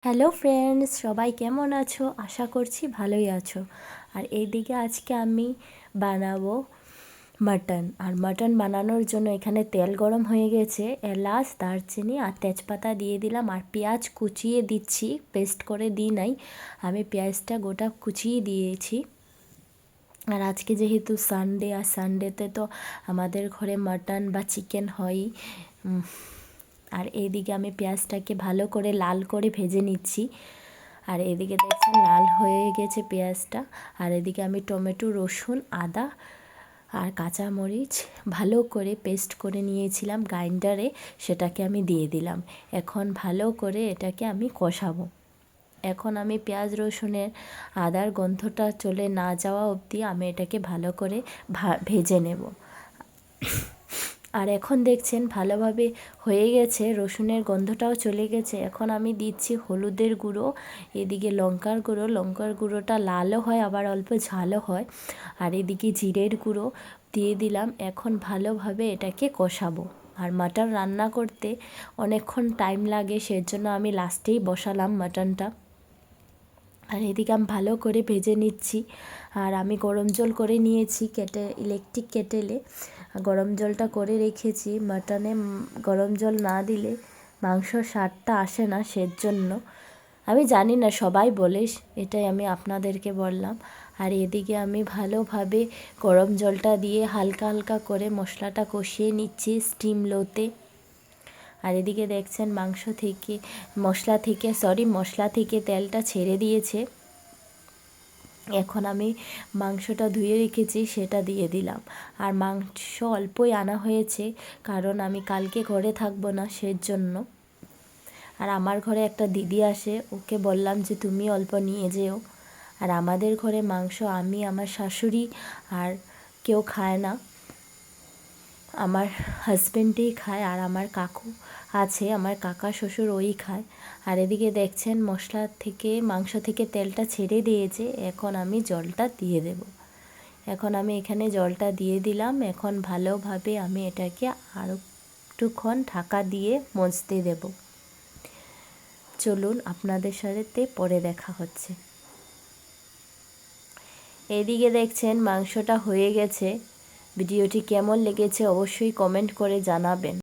Hello friends, সবাই কেমন আছো? আশা করছি ভালোই আছো। আর এইদিকে আজকে আমি বানাবো মাটন। আর মাটন বানানোর জন্য এখানে তেল গরম হয়ে গেছে, এলাচ, দারচিনি আর তেজপাতা দিয়ে দিলাম। আর পেঁয়াজ কুচিয়ে দিচ্ছি, পেস্ট করে দিই নাই, আমি পেঁয়াজটা গোটা কুচিয়ে দিয়েছি। আর আজকে যেহেতু সানডে, আর সানডেতে তো আমাদের ঘরে মাটন বা চিকেন হয়ই। আর এইদিকে আমি পেঁয়াজটাকে ভালো করে লাল করে ভেজে নিচ্ছি। আর এদিকে দেখছেন লাল হয়ে গেছে পেঁয়াজটা। আর এদিকে আমি টমেটো, রসুন, আদা আর কাঁচামরিচ ভালো করে পেস্ট করে নিয়েছিলাম গ্রাইন্ডারে, সেটাকে আমি দিয়ে দিলাম। এখন ভালো করে এটাকে আমি কষাবো। এখন আমি পেঁয়াজ, রসুনের, আদার গন্ধটা চলে না যাওয়া অবধি আমি এটাকে ভালো করে ভেজে নেব। আর এখন দেখছেন ভালোভাবে হয়ে গেছে, রসুনের গন্ধটাও চলে গেছে। এখন আমি দিচ্ছি হলুদের গুঁড়ো, এদিকে লঙ্কার গুঁড়ো। লঙ্কার গুঁড়োটা লালও হয় আবার অল্প ঝালও হয়। আর এদিকে জিরের গুঁড়ো দিয়ে দিলাম। এখন ভালোভাবে এটাকে কষাবো। আর মাটন রান্না করতে অনেকক্ষণ টাইম লাগে, সেজন্য আমি লাস্টেই বসালাম মাটনটা। আর এদিকে আমি ভালো করে ভেজে নিচ্ছি। আর আমি গরম জল করে নিয়েছি ইলেকট্রিক কেটেলে গরম জলটা করে রেখেছি। মাটনে গরম জল না দিলে মাংসর স্বাদটা আসে না, সেজন্য। আমি জানি না, সবাই বলে, এটাই আমি আপনাদেরকে বললাম। আর এদিকে আমি ভালোভাবে গরম জলটা দিয়ে হালকা হালকা করে মশলাটা কষিয়ে নিচ্ছি স্টিম লোতে। আর এদিকে দেখছেন মশলা থেকে তেলটা ছেড়ে দিয়েছে। এখন আমি মাংসটা ধুয়ে রেখেছি, সেটা দিয়ে দিলাম। আর মাংস অল্পই আনা হয়েছে, কারণ আমি কালকে ঘরে থাকবো না, সেজন্য। আর আমার ঘরে একটা দিদি আসে, ওকে বললাম যে তুমি অল্প নিয়ে যেও। আর আমাদের ঘরে মাংস আমি, আমার শাশুড়ি আর কেউ খায় না, আমার হাজব্যান্ডই খায়। আর আমার কাকু আছে, আমার কাকা শ্বশুর, ওই খায়। আর এদিকে দেখছেন মাংস থেকে তেলটা ছেড়ে দিয়েছে। এখন আমি জলটা দিয়ে দেব। এখন আমি এখানে জলটা দিয়ে দিলাম। এখন ভালোভাবে আমি এটাকে আরও একটুক্ষণ ঢাকা দিয়ে মজতে দেব। চলুন, আপনাদের সাথে পরে দেখা হচ্ছে। এদিকে দেখছেন মাংসটা হয়ে গেছে। ভিডিওটি কেমন লেগেছে অবশ্যই কমেন্ট করে জানাবেন।